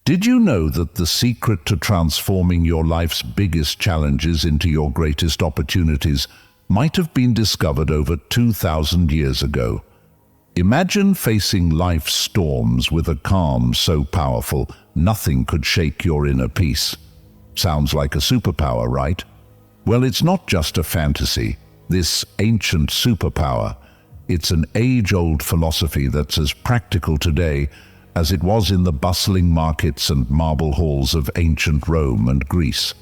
Did you know that the secret to transforming your life's biggest challenges into your greatest opportunities might have been discovered over 2,000 years ago? Imagine facing life's storms with a calm so powerful nothing could shake your inner peace. Sounds like a superpower, right? Well, it's not just a fantasy. This ancient superpower, it's an age-old philosophy that's as practical today as it was in the bustling markets and marble halls of ancient Rome and Greece.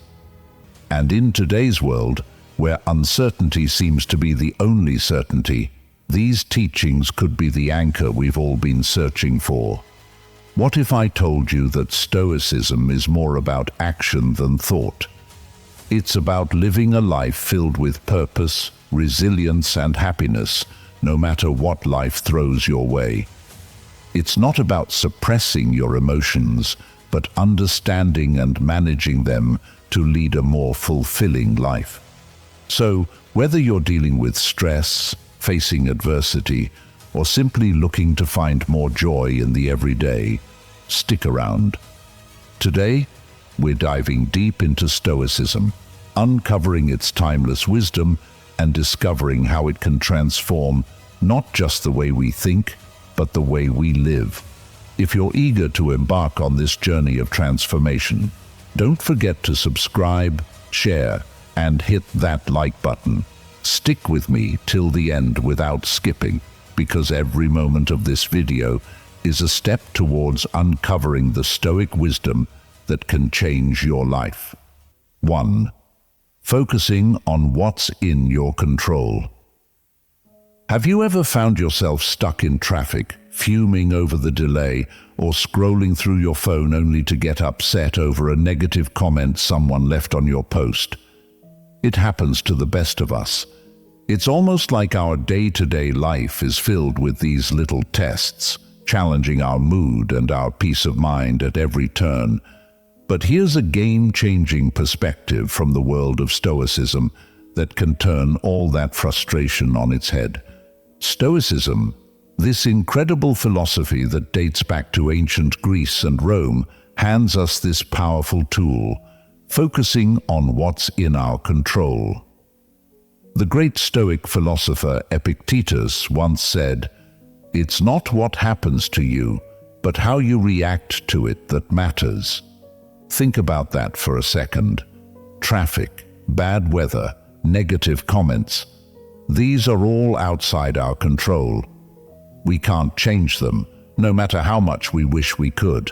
And in today's world, where uncertainty seems to be the only certainty, these teachings could be the anchor we've all been searching for. What if I told you that Stoicism is more about action than thought? It's about living a life filled with purpose, resilience, and happiness, no matter what life throws your way. It's not about suppressing your emotions, but understanding and managing them to lead a more fulfilling life. So, whether you're dealing with stress, facing adversity, or simply looking to find more joy in the everyday, stick around. Today, we're diving deep into Stoicism, uncovering its timeless wisdom and discovering how it can transform not just the way we think, but the way we live. If you're eager to embark on this journey of transformation, don't forget to subscribe, share, and hit that like button. Stick with me till the end without skipping, because every moment of this video is a step towards uncovering the Stoic wisdom that can change your life. 1. Focusing on what's in your control. Have you ever found yourself stuck in traffic, fuming over the delay, or scrolling through your phone only to get upset over a negative comment someone left on your post? It happens to the best of us. It's almost like our day-to-day life is filled with these little tests, challenging our mood and our peace of mind at every turn. But here's a game-changing perspective from the world of Stoicism that can turn all that frustration on its head. Stoicism, this incredible philosophy that dates back to ancient Greece and Rome, hands us this powerful tool, focusing on what's in our control. The great Stoic philosopher Epictetus once said, "It's not what happens to you, but how you react to it that matters." Think about that for a second. Traffic, bad weather, negative comments, these are all outside our control. We can't change them, no matter how much we wish we could.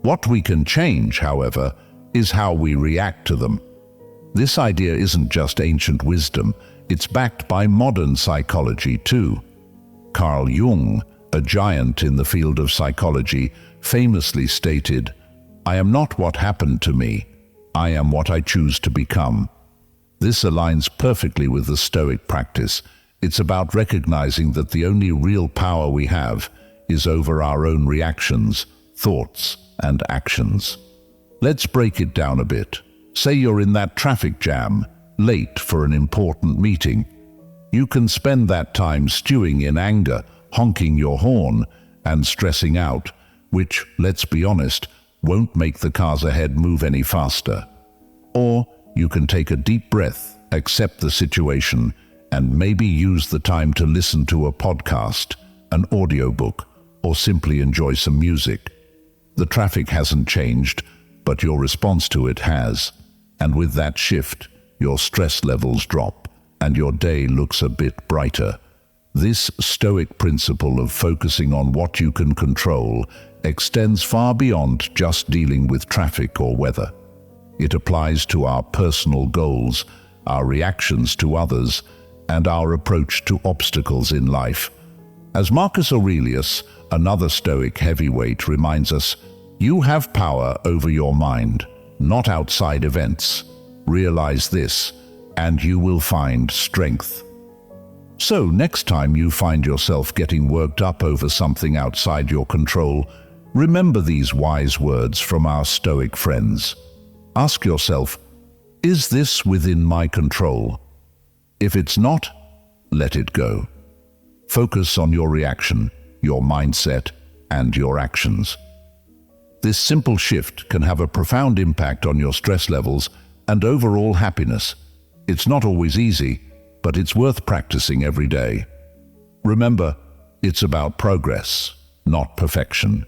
What we can change, however, is how we react to them. This idea isn't just ancient wisdom, it's backed by modern psychology too. Carl Jung, a giant in the field of psychology, famously stated, "I am not what happened to me, I am what I choose to become." This aligns perfectly with the Stoic practice. It's about recognizing that the only real power we have is over our own reactions, thoughts, and actions. Let's break it down a bit. Say you're in that traffic jam, late for an important meeting. You can spend that time stewing in anger, honking your horn, and stressing out, which, let's be honest, won't make the cars ahead move any faster. Or you can take a deep breath, accept the situation, and maybe use the time to listen to a podcast, an audiobook, or simply enjoy some music. The traffic hasn't changed, but your response to it has. And with that shift, your stress levels drop, and your day looks a bit brighter. This Stoic principle of focusing on what you can control extends far beyond just dealing with traffic or weather. It applies to our personal goals, our reactions to others, and our approach to obstacles in life. As Marcus Aurelius, another Stoic heavyweight, reminds us, you have power over your mind, not outside events. Realize this, and you will find strength. So next time you find yourself getting worked up over something outside your control, remember these wise words from our Stoic friends. Ask yourself, is this within my control? If it's not, let it go. Focus on your reaction, your mindset, and your actions. This simple shift can have a profound impact on your stress levels and overall happiness. It's not always easy, but it's worth practicing every day. Remember, it's about progress, not perfection.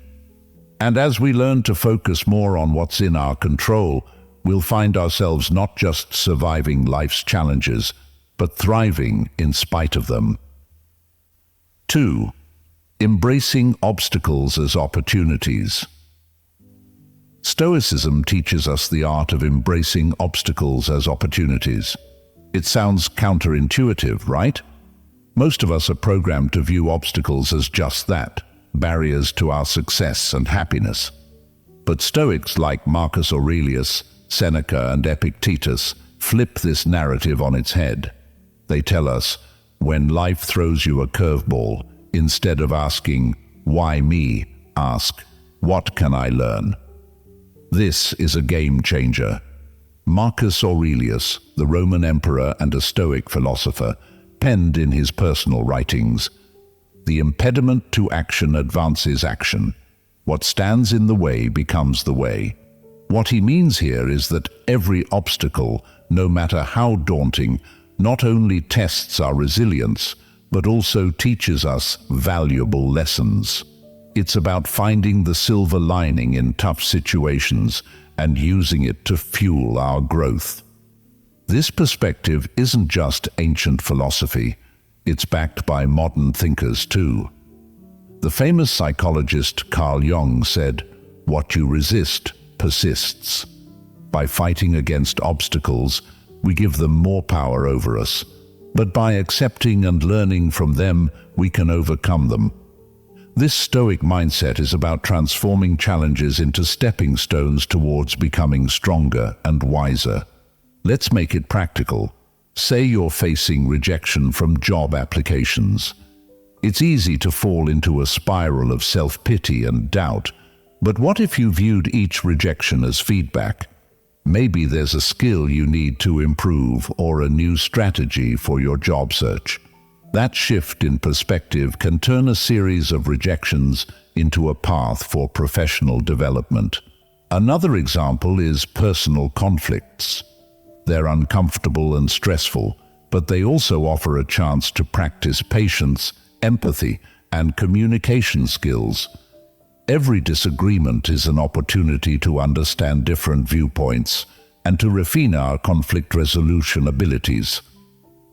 And as we learn to focus more on what's in our control, we'll find ourselves not just surviving life's challenges, but thriving in spite of them. 2. Embracing obstacles as opportunities. Stoicism teaches us the art of embracing obstacles as opportunities. It sounds counterintuitive, right? Most of us are programmed to view obstacles as just that, barriers to our success and happiness. But Stoics like Marcus Aurelius, Seneca, and Epictetus flip this narrative on its head. They tell us, when life throws you a curveball, instead of asking, "Why me?" ask, "What can I learn?" This is a game changer. Marcus Aurelius, the Roman emperor and a Stoic philosopher, penned in his personal writings, "The impediment to action advances action. What stands in the way becomes the way." What he means here is that every obstacle, no matter how daunting, not only tests our resilience, but also teaches us valuable lessons. It's about finding the silver lining in tough situations and using it to fuel our growth. This perspective isn't just ancient philosophy, it's backed by modern thinkers too. The famous psychologist Carl Jung said, "What you resist persists." By fighting against obstacles, we give them more power over us, but by accepting and learning from them, we can overcome them. This Stoic mindset is about transforming challenges into stepping stones towards becoming stronger and wiser. Let's make it practical. Say you're facing rejection from job applications. It's easy to fall into a spiral of self-pity and doubt, but what if you viewed each rejection as feedback? Maybe there's a skill you need to improve or a new strategy for your job search. That shift in perspective can turn a series of rejections into a path for professional development. Another example is personal conflicts. They're uncomfortable and stressful, but they also offer a chance to practice patience, empathy, and communication skills. Every disagreement is an opportunity to understand different viewpoints and to refine our conflict resolution abilities.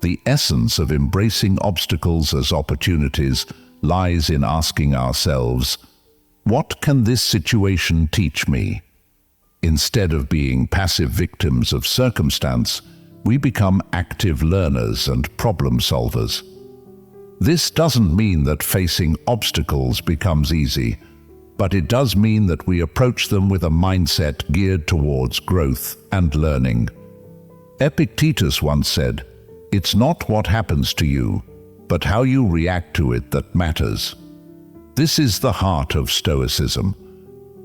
The essence of embracing obstacles as opportunities lies in asking ourselves, "What can this situation teach me?" Instead of being passive victims of circumstance, we become active learners and problem solvers. This doesn't mean that facing obstacles becomes easy, but it does mean that we approach them with a mindset geared towards growth and learning. Epictetus once said, "It's not what happens to you, but how you react to it that matters." This is the heart of Stoicism.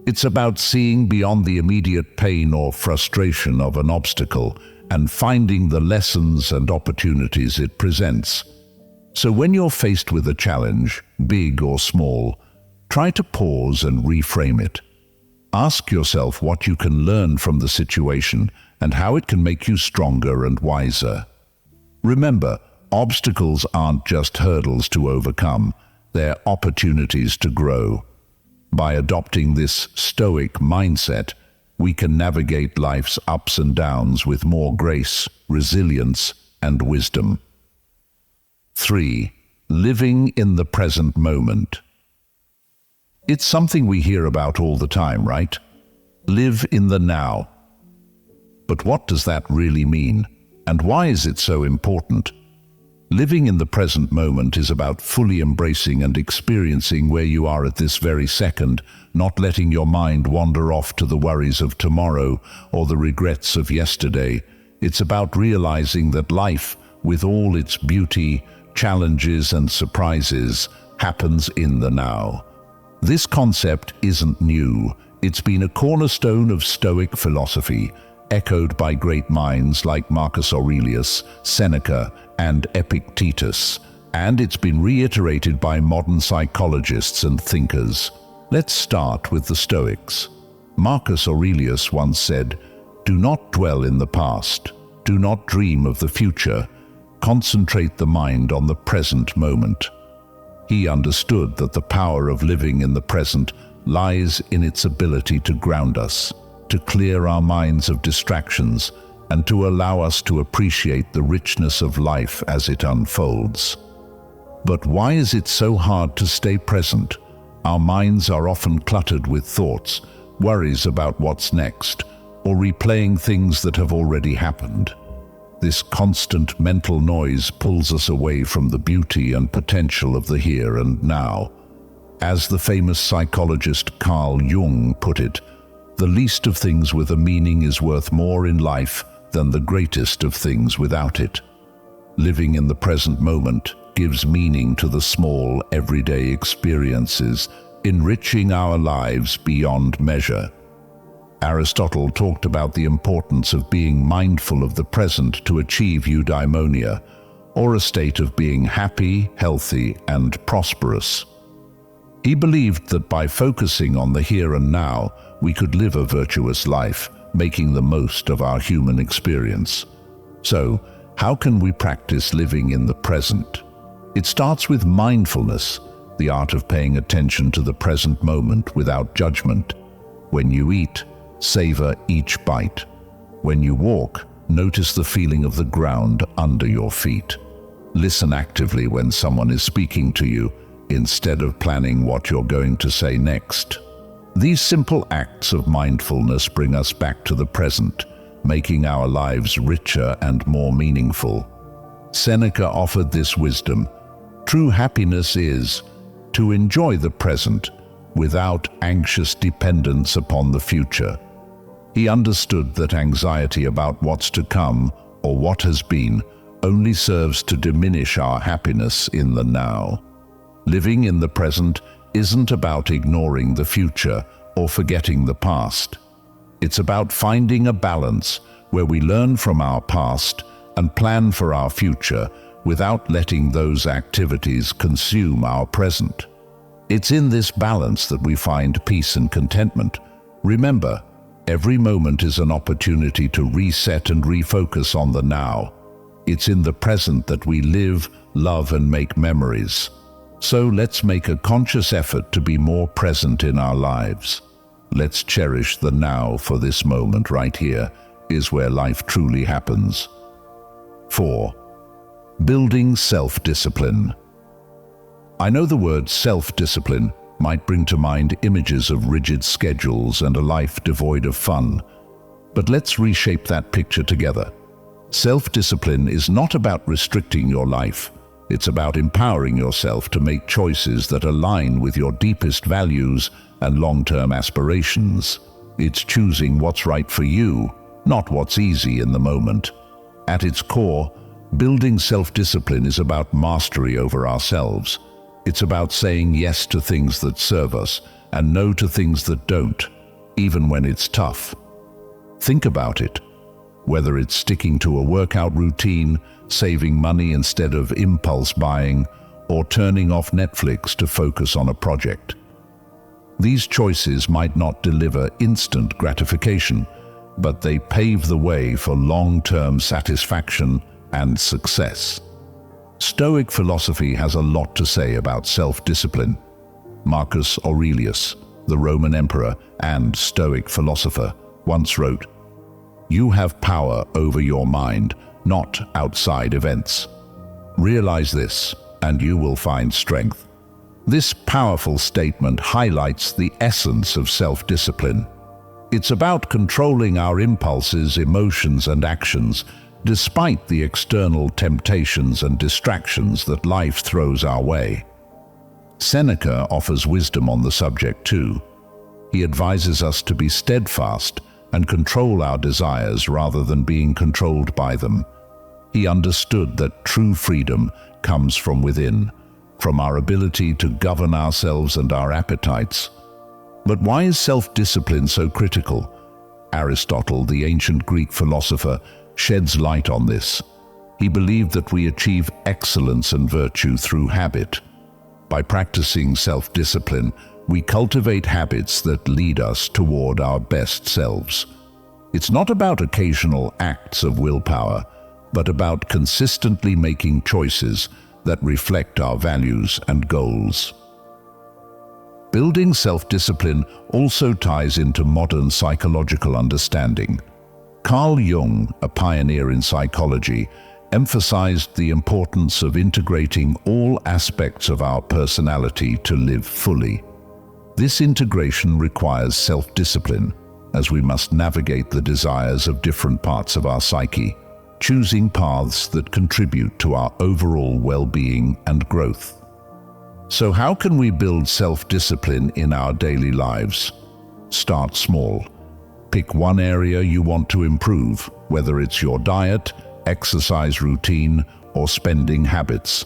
It's about seeing beyond the immediate pain or frustration of an obstacle and finding the lessons and opportunities it presents. So when you're faced with a challenge, big or small, try to pause and reframe it. Ask yourself what you can learn from the situation and how it can make you stronger and wiser. Remember, obstacles aren't just hurdles to overcome, they're opportunities to grow. By adopting this Stoic mindset, we can navigate life's ups and downs with more grace, resilience, and wisdom. 3. Living in the present moment. It's something we hear about all the time, right? Live in the now. But what does that really mean? And why is it so important? Living in the present moment is about fully embracing and experiencing where you are at this very second, not letting your mind wander off to the worries of tomorrow or the regrets of yesterday. It's about realizing that life, with all its beauty, challenges, and surprises, happens in the now. This concept isn't new. It's been a cornerstone of Stoic philosophy, echoed by great minds like Marcus Aurelius, Seneca, and Epictetus, and it's been reiterated by modern psychologists and thinkers. Let's start with the Stoics. Marcus Aurelius once said, "Do not dwell in the past. Do not dream of the future. Concentrate the mind on the present moment." He understood that the power of living in the present lies in its ability to ground us, to clear our minds of distractions, and to allow us to appreciate the richness of life as it unfolds. But why is it so hard to stay present? Our minds are often cluttered with thoughts, worries about what's next, or replaying things that have already happened. This constant mental noise pulls us away from the beauty and potential of the here and now. As the famous psychologist Carl Jung put it, "The least of things with a meaning is worth more in life than the greatest of things without it." Living in the present moment gives meaning to the small, everyday experiences, enriching our lives beyond measure. Aristotle talked about the importance of being mindful of the present to achieve eudaimonia, or a state of being happy, healthy, and prosperous. He believed that by focusing on the here and now, we could live a virtuous life, making the most of our human experience. So, how can we practice living in the present? It starts with mindfulness, the art of paying attention to the present moment without judgment. When you eat, savor each bite. When you walk, notice the feeling of the ground under your feet. Listen actively when someone is speaking to you, instead of planning what you're going to say next. These simple acts of mindfulness bring us back to the present, making our lives richer and more meaningful. Seneca offered this wisdom: true happiness is to enjoy the present without anxious dependence upon the future. He understood that anxiety about what's to come or what has been only serves to diminish our happiness in the now. Living in the present isn't about ignoring the future or forgetting the past. It's about finding a balance where we learn from our past and plan for our future without letting those activities consume our present. It's in this balance that we find peace and contentment. Remember, every moment is an opportunity to reset and refocus on the now. It's in the present that we live, love, and make memories. So let's make a conscious effort to be more present in our lives. Let's cherish the now, for this moment right here is where life truly happens. 4. Building self-discipline. I know the word self-discipline might bring to mind images of rigid schedules and a life devoid of fun. But let's reshape that picture together. Self-discipline is not about restricting your life. It's about empowering yourself to make choices that align with your deepest values and long-term aspirations. It's choosing what's right for you, not what's easy in the moment. At its core, building self-discipline is about mastery over ourselves. It's about saying yes to things that serve us and no to things that don't, even when it's tough. Think about it. Whether it's sticking to a workout routine, saving money instead of impulse buying, or turning off Netflix to focus on a project. These choices might not deliver instant gratification, but they pave the way for long-term satisfaction and success. Stoic philosophy has a lot to say about self-discipline. Marcus Aurelius, the Roman emperor and Stoic philosopher, once wrote, "You have power over your mind, not outside events. Realize this, and you will find strength." This powerful statement highlights the essence of self-discipline. It's about controlling our impulses, emotions, and actions, despite the external temptations and distractions that life throws our way. Seneca offers wisdom on the subject too. He advises us to be steadfast and control our desires rather than being controlled by them. He understood that true freedom comes from within, from our ability to govern ourselves and our appetites. But why is self-discipline so critical? Aristotle, the ancient Greek philosopher, sheds light on this. He believed that we achieve excellence and virtue through habit. By practicing self-discipline, we cultivate habits that lead us toward our best selves. It's not about occasional acts of willpower, but about consistently making choices that reflect our values and goals. Building self-discipline also ties into modern psychological understanding. Carl Jung, a pioneer in psychology, emphasized the importance of integrating all aspects of our personality to live fully. This integration requires self-discipline, as we must navigate the desires of different parts of our psyche, choosing paths that contribute to our overall well-being and growth. So how can we build self-discipline in our daily lives? Start small. Pick one area you want to improve, whether it's your diet, exercise routine, or spending habits.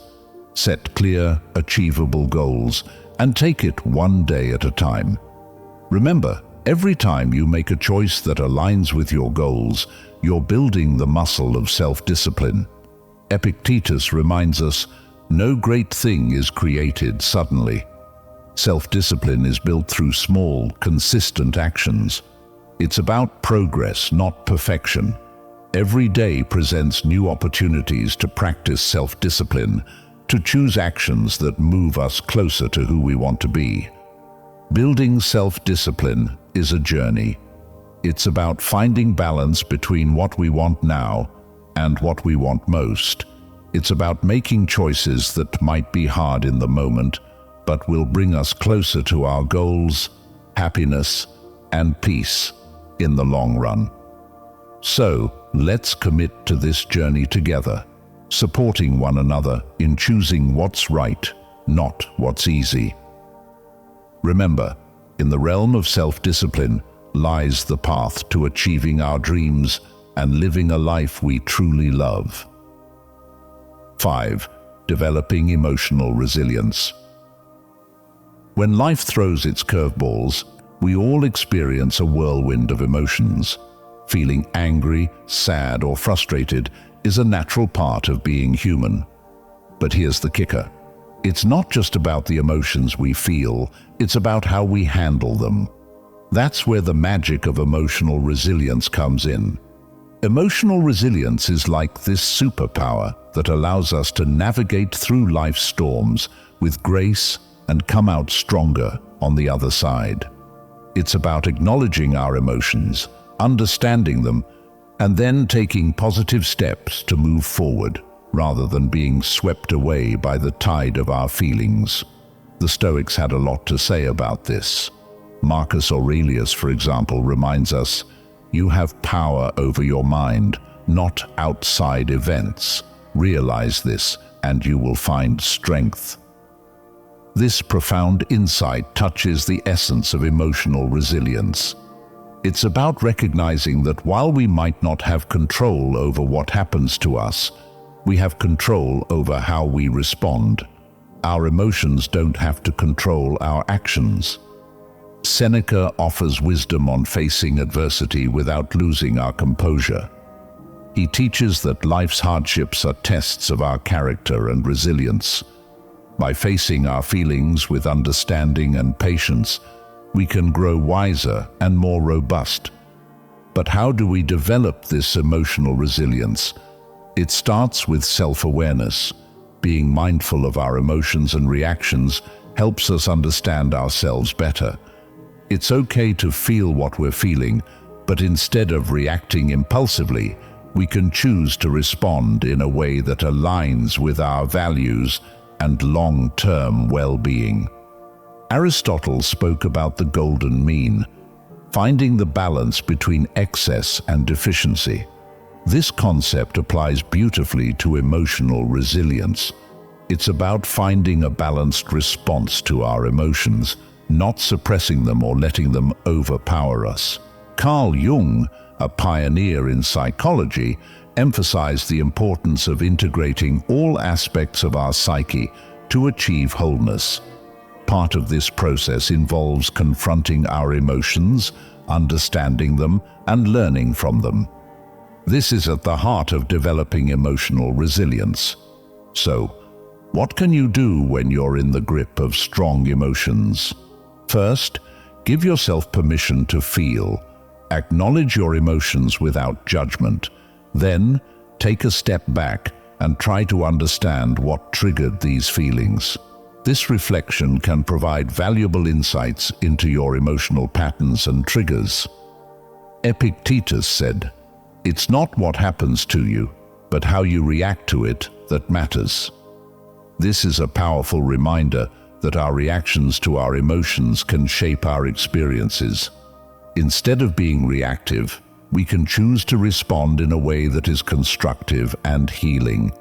Set clear, achievable goals and take it one day at a time. Remember, every time you make a choice that aligns with your goals, you're building the muscle of self-discipline. Epictetus reminds us, no great thing is created suddenly. Self-discipline is built through small, consistent actions. It's about progress, not perfection. Every day presents new opportunities to practice self-discipline, to choose actions that move us closer to who we want to be. Building self-discipline is a journey. It's about finding balance between what we want now and what we want most. It's about making choices that might be hard in the moment, but will bring us closer to our goals, happiness, and peace in the long run. So, let's commit to this journey together, supporting one another in choosing what's right, not what's easy. Remember, in the realm of self-discipline lies the path to achieving our dreams and living a life we truly love. 5. Developing emotional resilience. When life throws its curveballs, we all experience a whirlwind of emotions. Feeling angry, sad, or frustrated is a natural part of being human. But here's the kicker. It's not just about the emotions we feel, it's about how we handle them. That's where the magic of emotional resilience comes in. Emotional resilience is like this superpower that allows us to navigate through life's storms with grace and come out stronger on the other side. It's about acknowledging our emotions, understanding them, and then taking positive steps to move forward, rather than being swept away by the tide of our feelings. The Stoics had a lot to say about this. Marcus Aurelius, for example, reminds us, "You have power over your mind, not outside events. Realize this, and you will find strength." This profound insight touches the essence of emotional resilience. It's about recognizing that while we might not have control over what happens to us, we have control over how we respond. Our emotions don't have to control our actions. Seneca offers wisdom on facing adversity without losing our composure. He teaches that life's hardships are tests of our character and resilience. By facing our feelings with understanding and patience, we can grow wiser and more robust. But how do we develop this emotional resilience? It starts with self-awareness. Being mindful of our emotions and reactions helps us understand ourselves better. It's okay to feel what we're feeling, but instead of reacting impulsively, we can choose to respond in a way that aligns with our values and long-term well-being. Aristotle spoke about the golden mean, finding the balance between excess and deficiency. This concept applies beautifully to emotional resilience. It's about finding a balanced response to our emotions, not suppressing them or letting them overpower us. Carl Jung, a pioneer in psychology, emphasized the importance of integrating all aspects of our psyche to achieve wholeness. Part of this process involves confronting our emotions, understanding them, and learning from them. This is at the heart of developing emotional resilience. So, What can you do when you're in the grip of strong emotions? First, give yourself permission to feel. Acknowledge your emotions without judgment. Then, take a step back and try to understand what triggered these feelings. This reflection can provide valuable insights into your emotional patterns and triggers. Epictetus said, "It's not what happens to you, but how you react to it that matters." This is a powerful reminder that our reactions to our emotions can shape our experiences. Instead of being reactive, we can choose to respond in a way that is constructive and healing.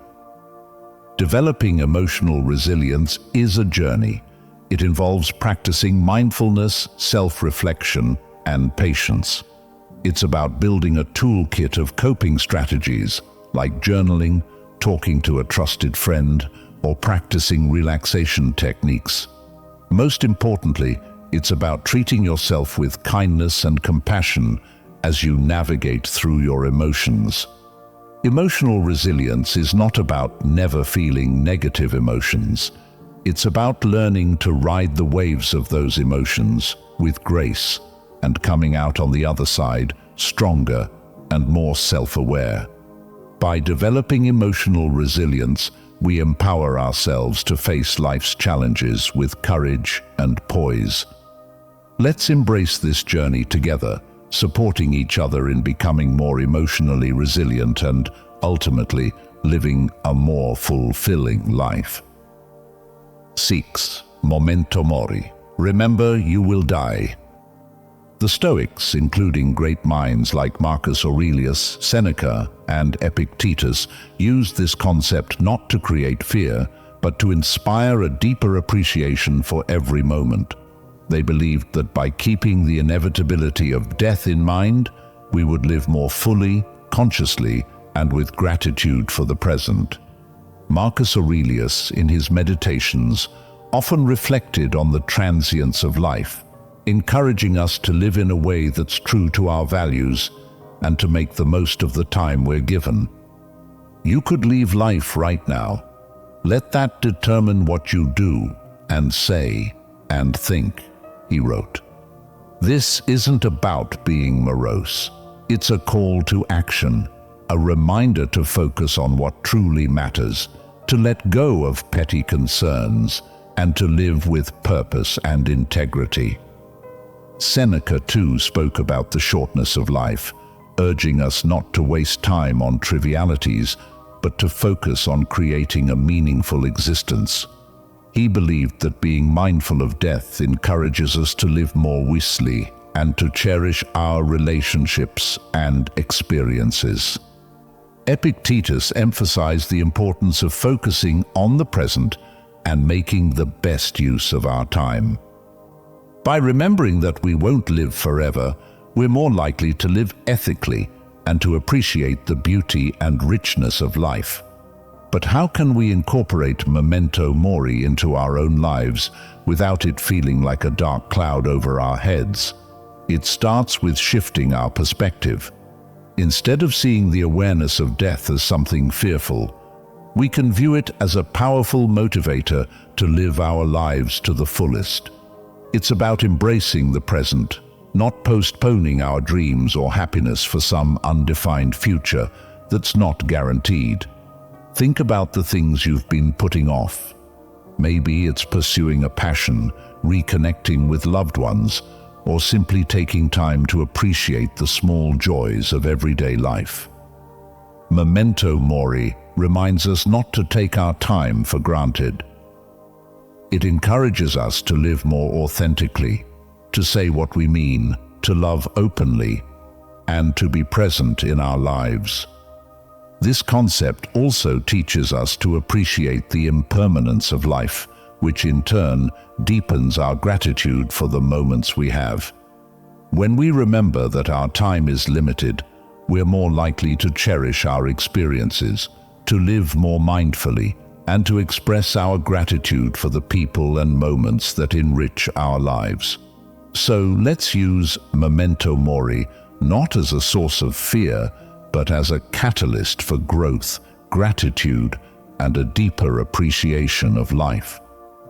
Developing emotional resilience is a journey. It involves practicing mindfulness, self-reflection, and patience. It's about building a toolkit of coping strategies like journaling, talking to a trusted friend, or practicing relaxation techniques. Most importantly, it's about treating yourself with kindness and compassion as you navigate through your emotions. Emotional resilience is not about never feeling negative emotions. It's about learning to ride the waves of those emotions with grace and coming out on the other side stronger and more self-aware. By developing emotional resilience, we empower ourselves to face life's challenges with courage and poise. Let's embrace this journey together, supporting each other in becoming more emotionally resilient and, ultimately, living a more fulfilling life. 6. Memento Mori. Remember, you will die. The Stoics, including great minds like Marcus Aurelius, Seneca, and Epictetus, used this concept not to create fear, but to inspire a deeper appreciation for every moment. They believed that by keeping the inevitability of death in mind, we would live more fully, consciously, and with gratitude for the present. Marcus Aurelius, in his meditations, often reflected on the transience of life, encouraging us to live in a way that's true to our values and to make the most of the time we're given. You could leave life right now. Let that determine what you do and say and think, he wrote. This isn't about being morose. It's a call to action, a reminder to focus on what truly matters, to let go of petty concerns, and to live with purpose and integrity. Seneca, too, spoke about the shortness of life, urging us not to waste time on trivialities, but to focus on creating a meaningful existence. He believed that being mindful of death encourages us to live more wisely and to cherish our relationships and experiences. Epictetus emphasized the importance of focusing on the present and making the best use of our time. By remembering that we won't live forever, we're more likely to live ethically and to appreciate the beauty and richness of life. But how can we incorporate Memento Mori into our own lives without it feeling like a dark cloud over our heads? It starts with shifting our perspective. Instead of seeing the awareness of death as something fearful, we can view it as a powerful motivator to live our lives to the fullest. It's about embracing the present, not postponing our dreams or happiness for some undefined future that's not guaranteed. Think about the things you've been putting off. Maybe it's pursuing a passion, reconnecting with loved ones, or simply taking time to appreciate the small joys of everyday life. Memento Mori reminds us not to take our time for granted. It encourages us to live more authentically, to say what we mean, to love openly, and to be present in our lives. This concept also teaches us to appreciate the impermanence of life, which in turn deepens our gratitude for the moments we have. When we remember that our time is limited, we're more likely to cherish our experiences, to live more mindfully, and to express our gratitude for the people and moments that enrich our lives. So let's use Memento Mori not as a source of fear, but as a catalyst for growth, gratitude, and a deeper appreciation of life.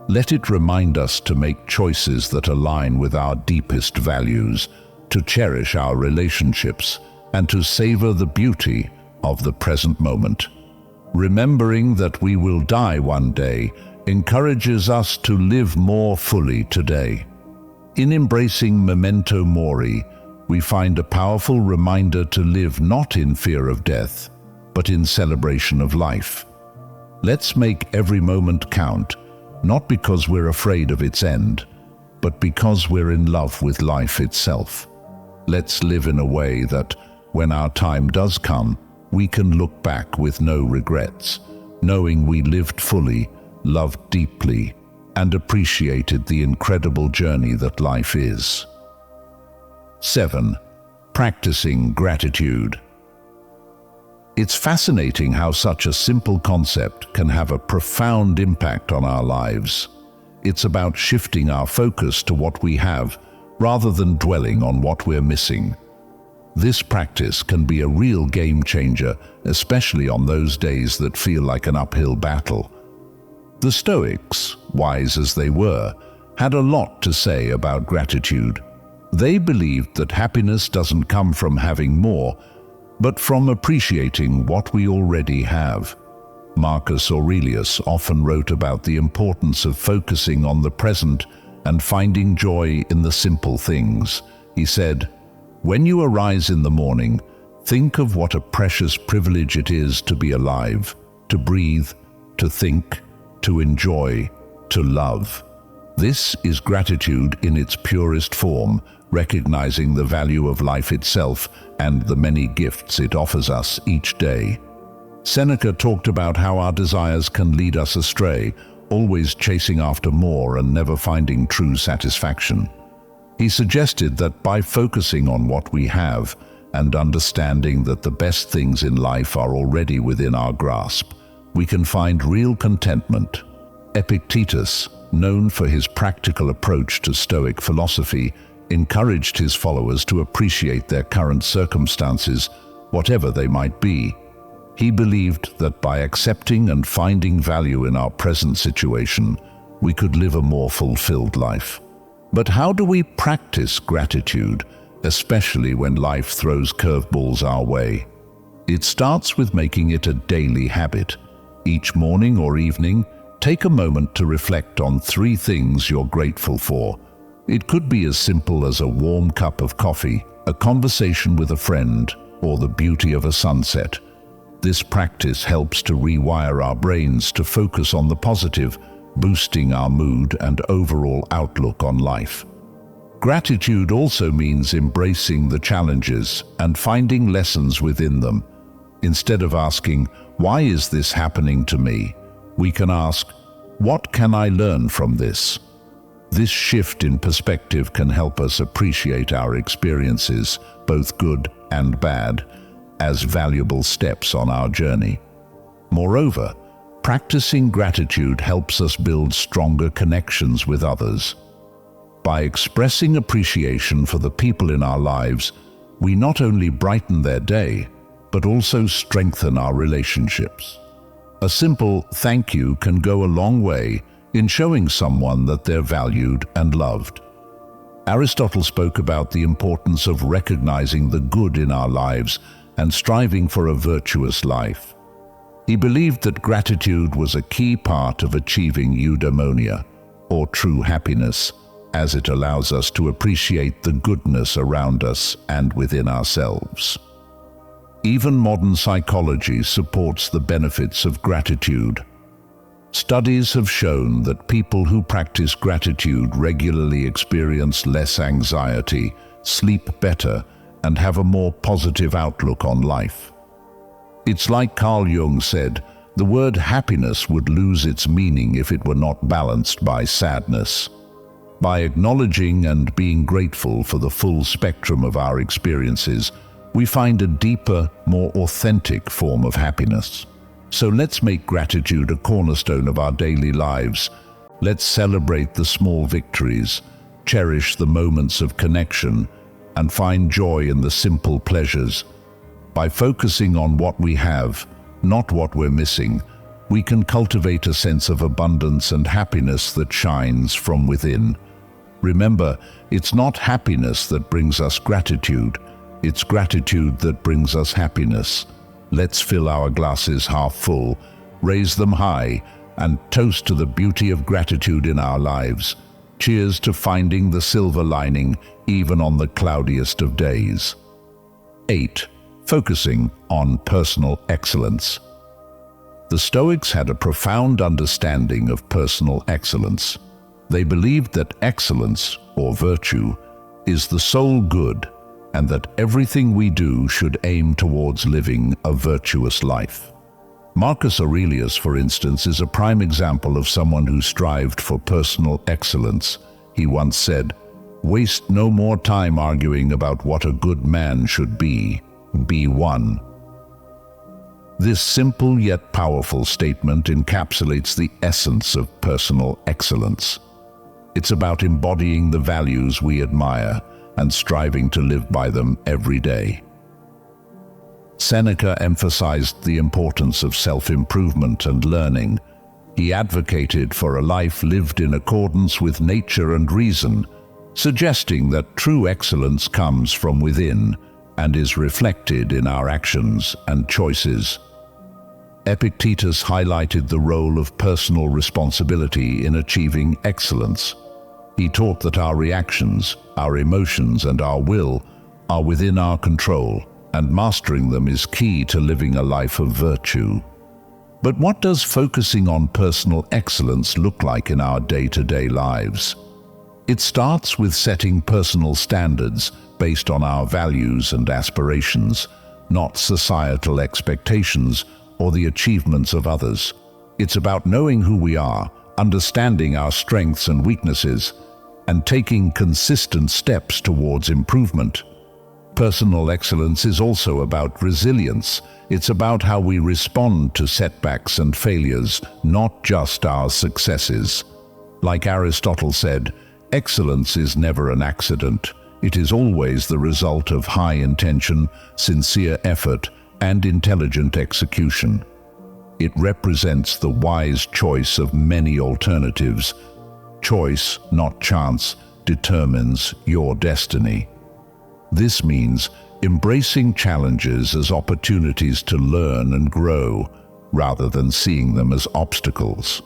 Let it remind us to make choices that align with our deepest values, to cherish our relationships, and to savor the beauty of the present moment. Remembering that we will die one day encourages us to live more fully today. In embracing Memento Mori, we find a powerful reminder to live not in fear of death, but in celebration of life. Let's make every moment count, not because we're afraid of its end, but because we're in love with life itself. Let's live in a way that, when our time does come, we can look back with no regrets, knowing we lived fully, loved deeply, and appreciated the incredible journey that life is. 7. Practicing gratitude. It's fascinating how such a simple concept can have a profound impact on our lives. It's about shifting our focus to what we have, rather than dwelling on what we're missing. This practice can be a real game changer, especially on those days that feel like an uphill battle. The Stoics, wise as they were, had a lot to say about gratitude. They believed that happiness doesn't come from having more, but from appreciating what we already have. Marcus Aurelius often wrote about the importance of focusing on the present and finding joy in the simple things. He said, "When you arise in the morning, think of what a precious privilege it is to be alive, to breathe, to think, to enjoy, to love." This is gratitude in its purest form, recognizing the value of life itself and the many gifts it offers us each day. Seneca talked about how our desires can lead us astray, always chasing after more and never finding true satisfaction. He suggested that by focusing on what we have and understanding that the best things in life are already within our grasp, we can find real contentment. Epictetus, known for his practical approach to Stoic philosophy, encouraged his followers to appreciate their current circumstances, whatever they might be. He believed that by accepting and finding value in our present situation, we could live a more fulfilled life. But how do we practice gratitude, especially when life throws curveballs our way? It starts with making it a daily habit. Each morning or evening, take a moment to reflect on 3 things you're grateful for. It could be as simple as a warm cup of coffee, a conversation with a friend, or the beauty of a sunset. This practice helps to rewire our brains to focus on the positive, boosting our mood and overall outlook on life. Gratitude also means embracing the challenges and finding lessons within them. Instead of asking, "Why is this happening to me?" we can ask, "What can I learn from this?" This shift in perspective can help us appreciate our experiences, both good and bad, as valuable steps on our journey. Moreover, practicing gratitude helps us build stronger connections with others. By expressing appreciation for the people in our lives, we not only brighten their day, but also strengthen our relationships. A simple thank you can go a long way in showing someone that they're valued and loved. Aristotle spoke about the importance of recognizing the good in our lives and striving for a virtuous life. He believed that gratitude was a key part of achieving eudaimonia, or true happiness, as it allows us to appreciate the goodness around us and within ourselves. Even modern psychology supports the benefits of gratitude. Studies have shown that people who practice gratitude regularly experience less anxiety, sleep better, and have a more positive outlook on life. It's like Carl Jung said, the word happiness would lose its meaning if it were not balanced by sadness. By acknowledging and being grateful for the full spectrum of our experiences, we find a deeper, more authentic form of happiness. So let's make gratitude a cornerstone of our daily lives. Let's celebrate the small victories, cherish the moments of connection, and find joy in the simple pleasures. By focusing on what we have, not what we're missing, we can cultivate a sense of abundance and happiness that shines from within. Remember, it's not happiness that brings us gratitude, it's gratitude that brings us happiness. Let's fill our glasses half full, raise them high, and toast to the beauty of gratitude in our lives. Cheers to finding the silver lining even on the cloudiest of days. 8. Focusing on personal excellence. The Stoics had a profound understanding of personal excellence. They believed that excellence, or virtue, is the sole good, and that everything we do should aim towards living a virtuous life. Marcus Aurelius, for instance, is a prime example of someone who strived for personal excellence. He once said, "Waste no more time arguing about what a good man should be. Be one." This simple yet powerful statement encapsulates the essence of personal excellence. It's about embodying the values we admire and striving to live by them every day. Seneca emphasized the importance of self-improvement and learning. He advocated for a life lived in accordance with nature and reason, suggesting that true excellence comes from within and is reflected in our actions and choices. Epictetus highlighted the role of personal responsibility in achieving excellence. He taught that our reactions, our emotions, and our will are within our control, and mastering them is key to living a life of virtue. But what does focusing on personal excellence look like in our day-to-day lives? It starts with setting personal standards based on our values and aspirations, not societal expectations or the achievements of others. It's about knowing who we are, understanding our strengths and weaknesses, and taking consistent steps towards improvement. Personal excellence is also about resilience. It's about how we respond to setbacks and failures, not just our successes. Like Aristotle said, excellence is never an accident. It is always the result of high intention, sincere effort, and intelligent execution. It represents the wise choice of many alternatives. Choice, not chance, determines your destiny. This means embracing challenges as opportunities to learn and grow, rather than seeing them as obstacles.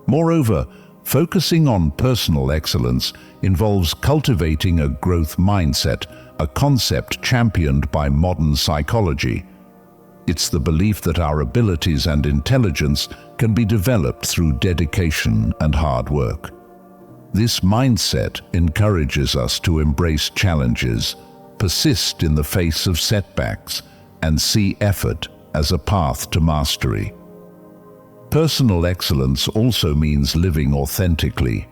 Moreover, focusing on personal excellence involves cultivating a growth mindset, a concept championed by modern psychology. It's the belief that our abilities and intelligence can be developed through dedication and hard work. This mindset encourages us to embrace challenges, persist in the face of setbacks, and see effort as a path to mastery. Personal excellence also means living authentically.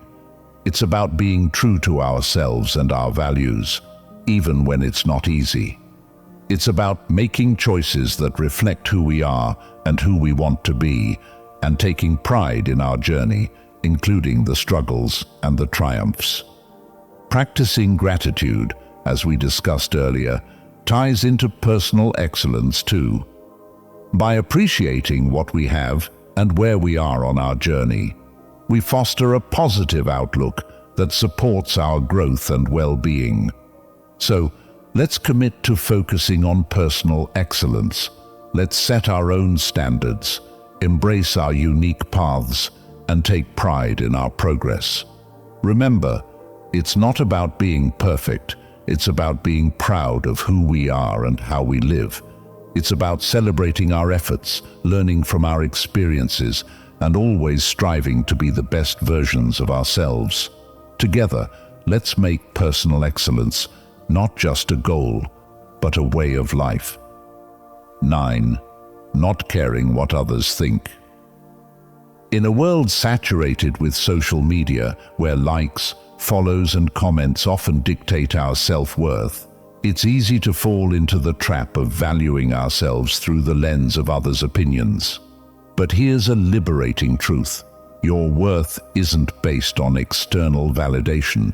It's about being true to ourselves and our values, even when it's not easy. It's about making choices that reflect who we are and who we want to be, and taking pride in our journey, including the struggles and the triumphs. Practicing gratitude, as we discussed earlier, ties into personal excellence too. By appreciating what we have and where we are on our journey, we foster a positive outlook that supports our growth and well-being. So, let's commit to focusing on personal excellence. Let's set our own standards, embrace our unique paths, and take pride in our progress. Remember, it's not about being perfect. It's about being proud of who we are and how we live. It's about celebrating our efforts, learning from our experiences, and always striving to be the best versions of ourselves. Together, let's make personal excellence not just a goal, but a way of life. 9. Not caring what others think. In a world saturated with social media, where likes, follows, and comments often dictate our self-worth, it's easy to fall into the trap of valuing ourselves through the lens of others' opinions. But here's a liberating truth. Your worth isn't based on external validation.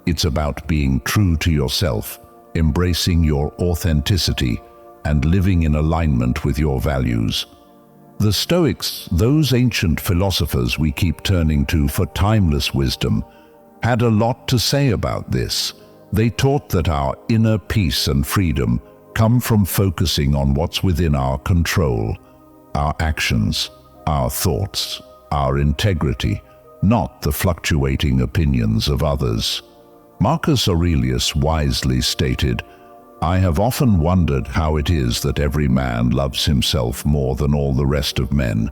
It's about being true to yourself, embracing your authenticity, and living in alignment with your values. The Stoics, those ancient philosophers we keep turning to for timeless wisdom, had a lot to say about this. They taught that our inner peace and freedom come from focusing on what's within our control, our actions, our thoughts, our integrity, not the fluctuating opinions of others. Marcus Aurelius wisely stated, "I have often wondered how it is that every man loves himself more than all the rest of men,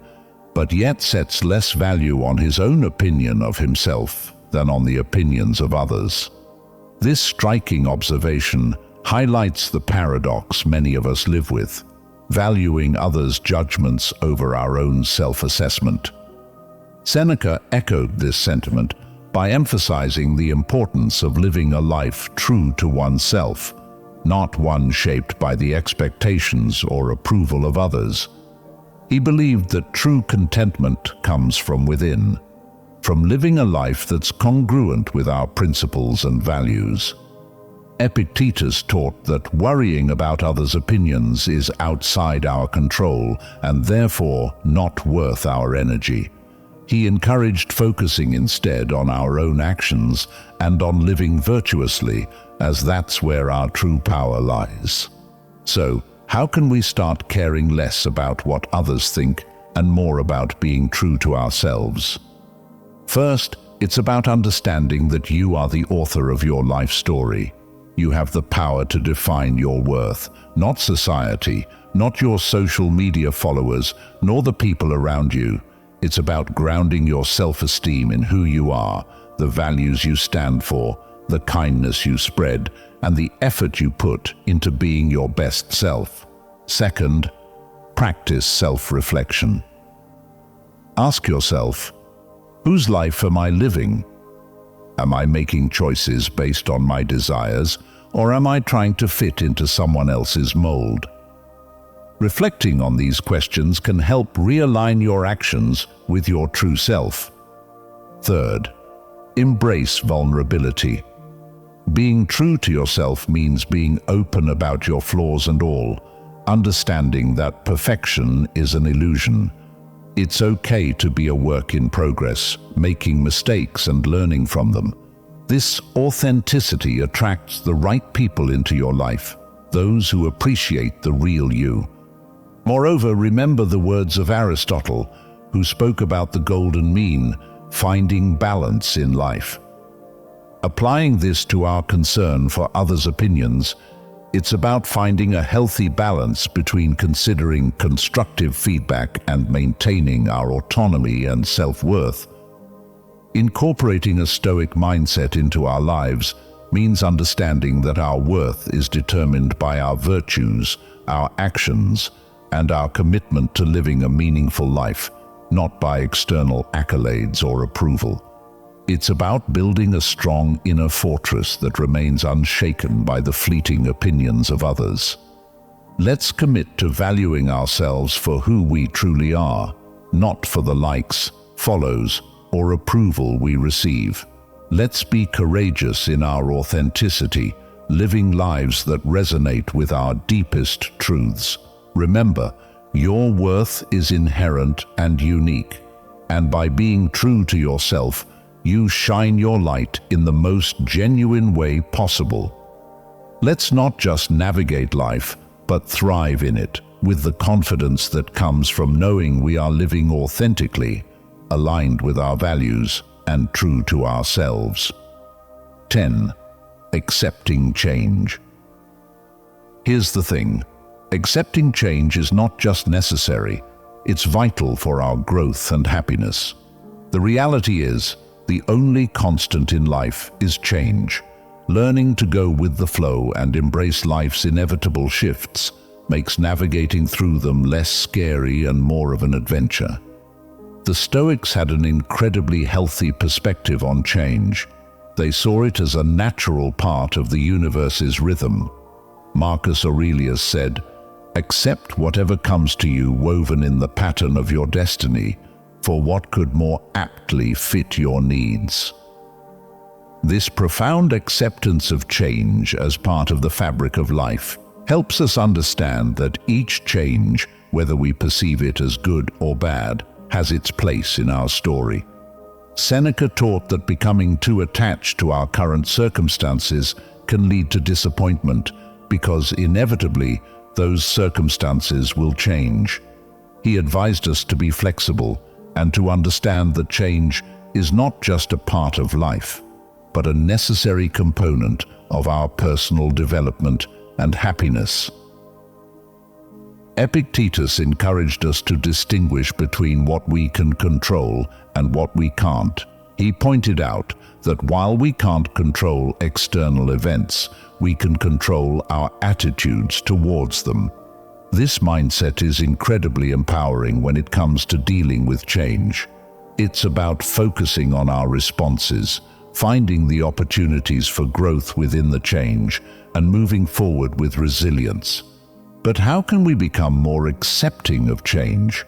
but yet sets less value on his own opinion of himself than on the opinions of others." This striking observation highlights the paradox many of us live with, valuing others' judgments over our own self-assessment. Seneca echoed this sentiment by emphasizing the importance of living a life true to oneself, not one shaped by the expectations or approval of others. He believed that true contentment comes from within, from living a life that's congruent with our principles and values. Epictetus taught that worrying about others' opinions is outside our control and therefore not worth our energy. He encouraged focusing instead on our own actions and on living virtuously, as that's where our true power lies. So, how can we start caring less about what others think and more about being true to ourselves? First, it's about understanding that you are the author of your life story. You have the power to define your worth, not society, not your social media followers, nor the people around you. It's about grounding your self-esteem in who you are, the values you stand for, the kindness you spread, and the effort you put into being your best self. Second, practice self-reflection. Ask yourself, whose life am I living? Am I making choices based on my desires, or am I trying to fit into someone else's mold? Reflecting on these questions can help realign your actions with your true self. Third, embrace vulnerability. Being true to yourself means being open about your flaws and all, understanding that perfection is an illusion. It's okay to be a work in progress, making mistakes and learning from them. This authenticity attracts the right people into your life, those who appreciate the real you. Moreover, remember the words of Aristotle, who spoke about the golden mean, finding balance in life. Applying this to our concern for others' opinions, it's about finding a healthy balance between considering constructive feedback and maintaining our autonomy and self-worth. Incorporating a Stoic mindset into our lives means understanding that our worth is determined by our virtues, our actions, and our commitment to living a meaningful life, not by external accolades or approval. It's about building a strong inner fortress that remains unshaken by the fleeting opinions of others. Let's commit to valuing ourselves for who we truly are, not for the likes, follows, or approval we receive. Let's be courageous in our authenticity, living lives that resonate with our deepest truths. Remember, your worth is inherent and unique, and by being true to yourself, you shine your light in the most genuine way possible. Let's not just navigate life, but thrive in it, with the confidence that comes from knowing we are living authentically, aligned with our values, and true to ourselves. 10. Accepting change. Here's the thing. Accepting change is not just necessary, it's vital for our growth and happiness. The reality is, the only constant in life is change. Learning to go with the flow and embrace life's inevitable shifts makes navigating through them less scary and more of an adventure. The Stoics had an incredibly healthy perspective on change. They saw it as a natural part of the universe's rhythm. Marcus Aurelius said, "Accept whatever comes to you woven in the pattern of your destiny, for what could more aptly fit your needs?" This profound acceptance of change as part of the fabric of life helps us understand that each change, whether we perceive it as good or bad, has its place in our story. Seneca taught that becoming too attached to our current circumstances can lead to disappointment, because inevitably those circumstances will change. He advised us to be flexible and to understand that change is not just a part of life, but a necessary component of our personal development and happiness. Epictetus encouraged us to distinguish between what we can control and what we can't. He pointed out that while we can't control external events, we can control our attitudes towards them. This mindset is incredibly empowering when it comes to dealing with change. It's about focusing on our responses, finding the opportunities for growth within the change, and moving forward with resilience. But how can we become more accepting of change?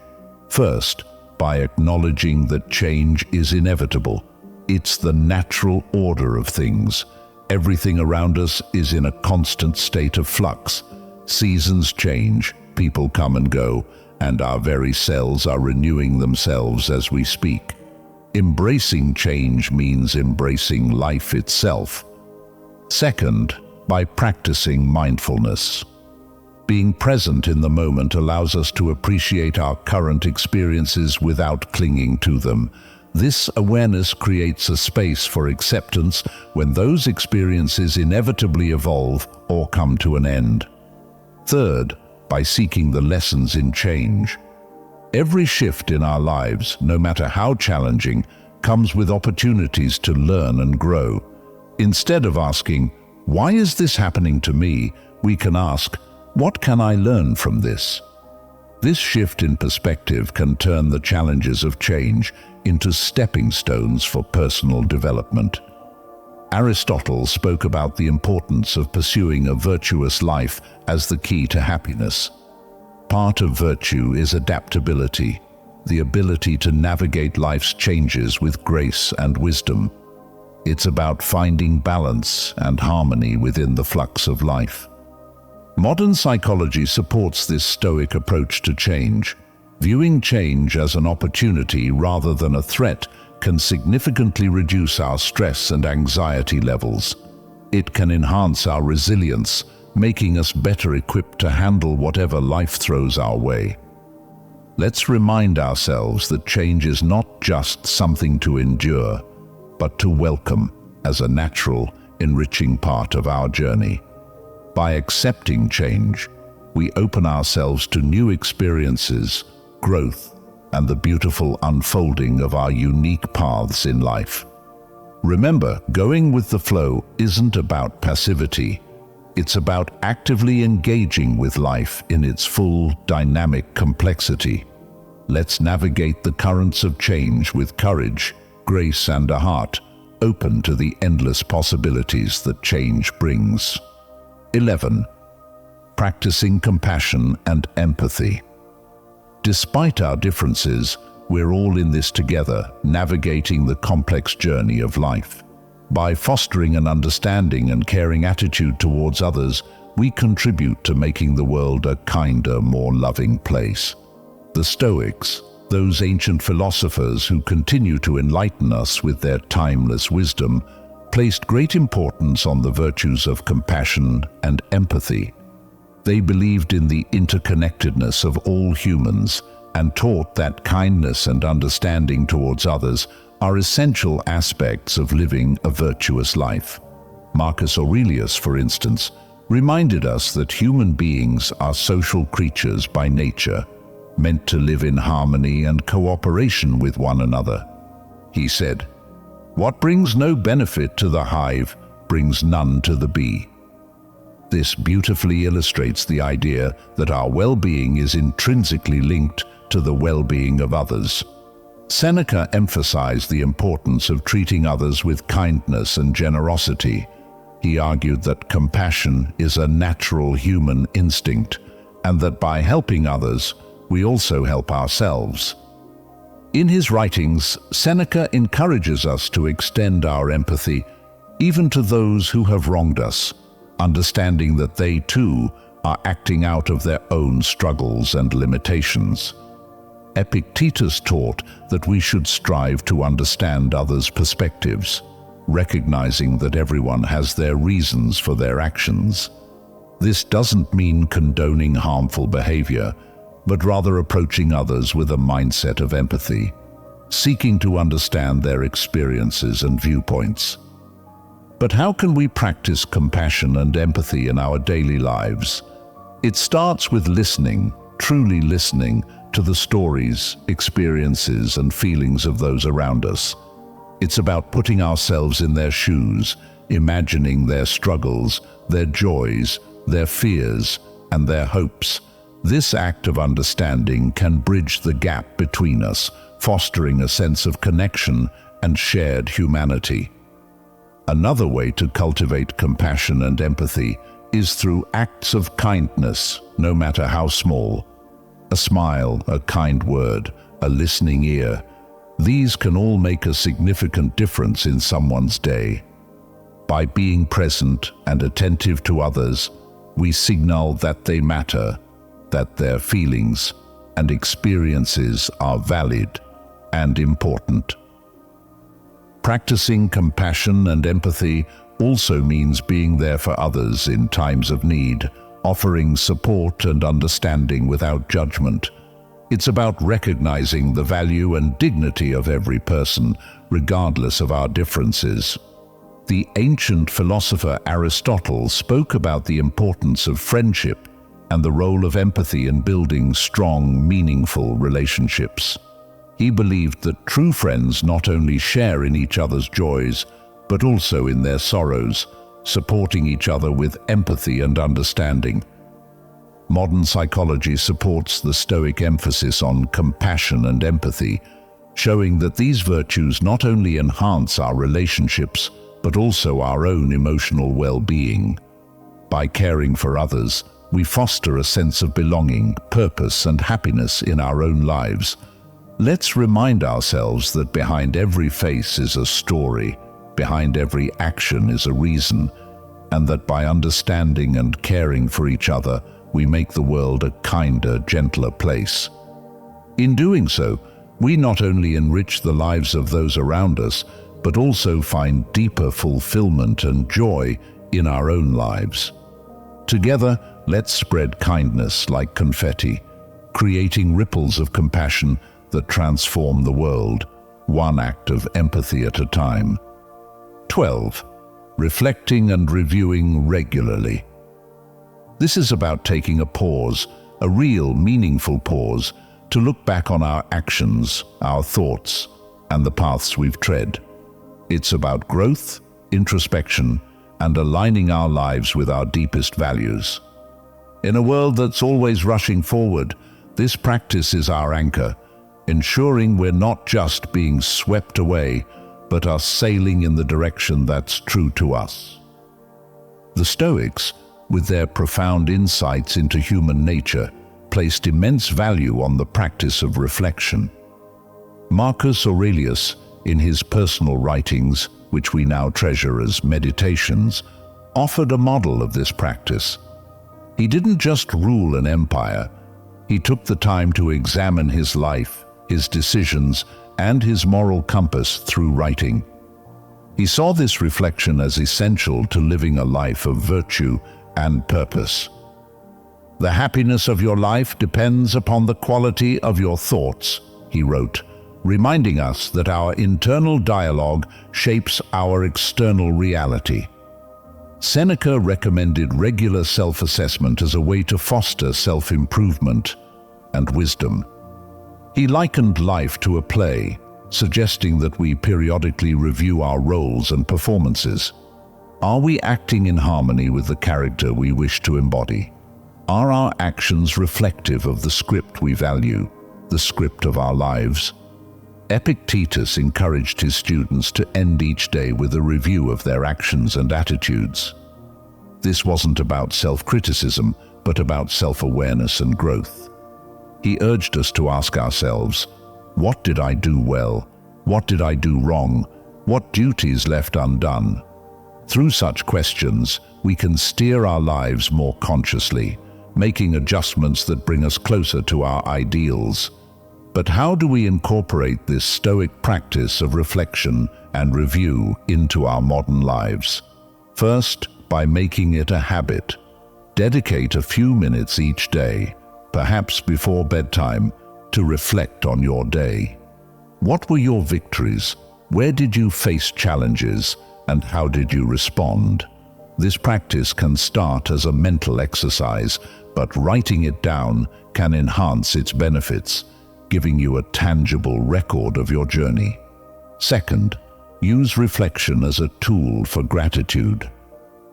First, by acknowledging that change is inevitable. It's the natural order of things. Everything around us is in a constant state of flux. Seasons change, people come and go, and our very selves are renewing themselves as we speak. Embracing change means embracing life itself. Second, by practicing mindfulness. Being present in the moment allows us to appreciate our current experiences without clinging to them. This awareness creates a space for acceptance when those experiences inevitably evolve or come to an end. Third, by seeking the lessons in change. Every shift in our lives, no matter how challenging, comes with opportunities to learn and grow. Instead of asking, "Why is this happening to me?" we can ask, "What can I learn from this?" This shift in perspective can turn the challenges of change into stepping stones for personal development. Aristotle spoke about the importance of pursuing a virtuous life as the key to happiness. Part of virtue is adaptability, the ability to navigate life's changes with grace and wisdom. It's about finding balance and harmony within the flux of life. Modern psychology supports this Stoic approach to change. Viewing change as an opportunity rather than a threat can significantly reduce our stress and anxiety levels. It can enhance our resilience, making us better equipped to handle whatever life throws our way. Let's remind ourselves that change is not just something to endure, but to welcome as a natural, enriching part of our journey. By accepting change, we open ourselves to new experiences, growth, and the beautiful unfolding of our unique paths in life. Remember, going with the flow isn't about passivity. It's about actively engaging with life in its full, dynamic complexity. Let's navigate the currents of change with courage, grace, and a heart open to the endless possibilities that change brings. 11. Practicing compassion and empathy. Despite our differences, we're all in this together, navigating the complex journey of life. By fostering an understanding and caring attitude towards others, we contribute to making the world a kinder, more loving place. The Stoics, those ancient philosophers who continue to enlighten us with their timeless wisdom, placed great importance on the virtues of compassion and empathy. They believed in the interconnectedness of all humans and taught that kindness and understanding towards others are essential aspects of living a virtuous life. Marcus Aurelius, for instance, reminded us that human beings are social creatures by nature, meant to live in harmony and cooperation with one another. He said, "What brings no benefit to the hive brings none to the bee." This beautifully illustrates the idea that our well-being is intrinsically linked to the well-being of others. Seneca emphasized the importance of treating others with kindness and generosity. He argued that compassion is a natural human instinct, and that by helping others, we also help ourselves. In his writings, Seneca encourages us to extend our empathy even to those who have wronged us, understanding that they too are acting out of their own struggles and limitations. Epictetus taught that we should strive to understand others' perspectives, recognizing that everyone has their reasons for their actions. This doesn't mean condoning harmful behavior, but rather approaching others with a mindset of empathy, seeking to understand their experiences and viewpoints. But how can we practice compassion and empathy in our daily lives? It starts with listening, truly listening to the stories, experiences, and feelings of those around us. It's about putting ourselves in their shoes, imagining their struggles, their joys, their fears, and their hopes. This act of understanding can bridge the gap between us, fostering a sense of connection and shared humanity. Another way to cultivate compassion and empathy is through acts of kindness, no matter how small. A smile, a kind word, a listening ear. These can all make a significant difference in someone's day. By being present and attentive to others, we signal that they matter, that their feelings and experiences are valid and important. Practicing compassion and empathy also means being there for others in times of need, offering support and understanding without judgment. It's about recognizing the value and dignity of every person, regardless of our differences. The ancient philosopher Aristotle spoke about the importance of friendship and the role of empathy in building strong, meaningful relationships. He believed that true friends not only share in each other's joys, but also in their sorrows, supporting each other with empathy and understanding. Modern psychology supports the Stoic emphasis on compassion and empathy, showing that these virtues not only enhance our relationships, but also our own emotional well-being. By caring for others, we foster a sense of belonging, purpose, and happiness in our own lives. Let's remind ourselves that behind every face is a story, behind every action is a reason, and that by understanding and caring for each other, we make the world a kinder, gentler place. In doing so, we not only enrich the lives of those around us, but also find deeper fulfillment and joy in our own lives. Together, let's spread kindness like confetti, creating ripples of compassion that transform the world, one act of empathy at a time. 12. Reflecting and reviewing regularly. This is about taking a pause, a real, meaningful pause, to look back on our actions, our thoughts, and the paths we've tread. It's about growth, introspection, and aligning our lives with our deepest values. In a world that's always rushing forward, this practice is our anchor, ensuring we're not just being swept away, but are sailing in the direction that's true to us. The Stoics, with their profound insights into human nature, placed immense value on the practice of reflection. Marcus Aurelius, in his personal writings, which we now treasure as meditations, offered a model of this practice. He didn't just rule an empire. He took the time to examine his life, his decisions, and his moral compass through writing. He saw this reflection as essential to living a life of virtue and purpose. "The happiness of your life depends upon the quality of your thoughts," he wrote, reminding us that our internal dialogue shapes our external reality. Seneca recommended regular self-assessment as a way to foster self-improvement and wisdom. He likened life to a play, suggesting that we periodically review our roles and performances. Are we acting in harmony with the character we wish to embody? Are our actions reflective of the script we value, the script of our lives? Epictetus encouraged his students to end each day with a review of their actions and attitudes. This wasn't about self-criticism, but about self-awareness and growth. He urged us to ask ourselves, what did I do well? What did I do wrong? What duties left undone? Through such questions, we can steer our lives more consciously, making adjustments that bring us closer to our ideals. But how do we incorporate this Stoic practice of reflection and review into our modern lives? First, by making it a habit. Dedicate a few minutes each day, perhaps before bedtime, to reflect on your day. What were your victories? Where did you face challenges? And how did you respond? This practice can start as a mental exercise, but writing it down can enhance its benefits, giving you a tangible record of your journey. Second, use reflection as a tool for gratitude.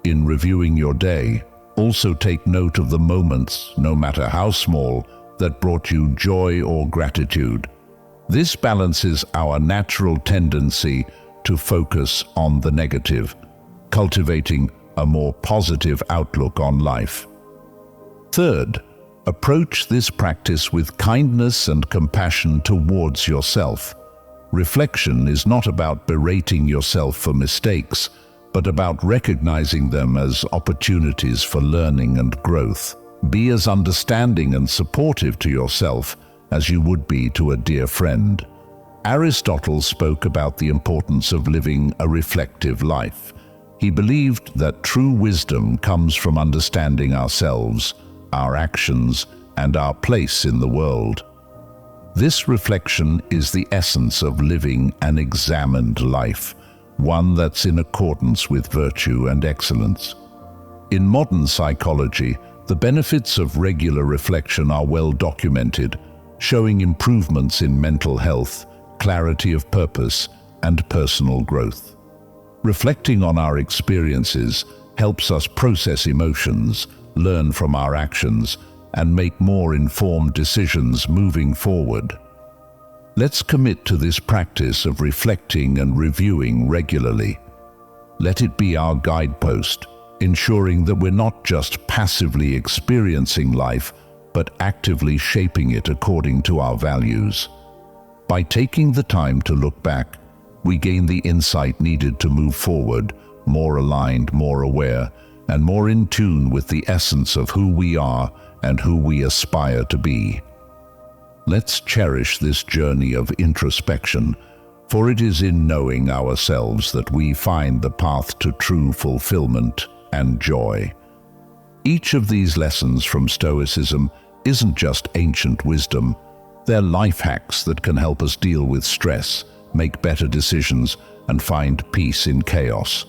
In reviewing your day, also take note of the moments, no matter how small, that brought you joy or gratitude. This balances our natural tendency to focus on the negative, cultivating a more positive outlook on life. Third, approach this practice with kindness and compassion towards yourself. Reflection is not about berating yourself for mistakes, but about recognizing them as opportunities for learning and growth. Be as understanding and supportive to yourself as you would be to a dear friend. Aristotle spoke about the importance of living a reflective life. He believed that true wisdom comes from understanding ourselves, our actions, and our place in the world. This reflection is the essence of living an examined life, one that's in accordance with virtue and excellence. In modern psychology, the benefits of regular reflection are well documented, showing improvements in mental health, clarity of purpose, and personal growth. Reflecting on our experiences helps us process emotions, learn from our actions, and make more informed decisions moving forward. Let's commit to this practice of reflecting and reviewing regularly. Let it be our guidepost, ensuring that we're not just passively experiencing life, but actively shaping it according to our values. By taking the time to look back, we gain the insight needed to move forward, more aligned, more aware, and more in tune with the essence of who we are and who we aspire to be. Let's cherish this journey of introspection, for it is in knowing ourselves that we find the path to true fulfillment and joy. Each of these lessons from Stoicism isn't just ancient wisdom. They're life hacks that can help us deal with stress, make better decisions, and find peace in chaos.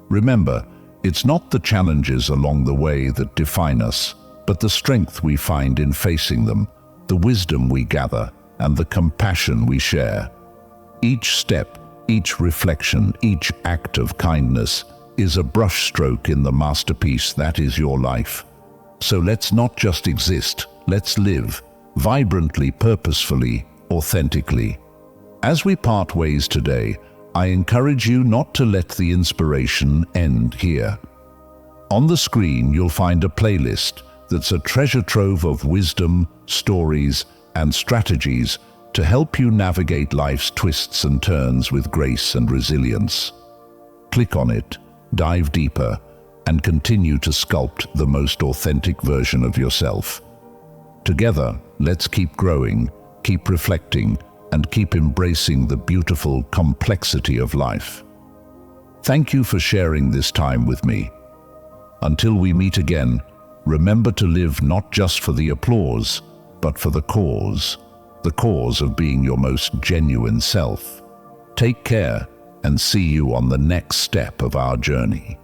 Remember, it's not the challenges along the way that define us, but the strength we find in facing them, the wisdom we gather, and the compassion we share. Each step, each reflection, each act of kindness is a brushstroke in the masterpiece that is your life. So let's not just exist, let's live, vibrantly, purposefully, authentically. As we part ways today, I encourage you not to let the inspiration end here. On the screen, you'll find a playlist that's a treasure trove of wisdom, stories, and strategies to help you navigate life's twists and turns with grace and resilience. Click on it, dive deeper, and continue to sculpt the most authentic version of yourself. Together, let's keep growing, keep reflecting, and keep embracing the beautiful complexity of life. Thank you for sharing this time with me. Until we meet again, remember to live not just for the applause, but for the cause of being your most genuine self. Take care, and see you on the next step of our journey.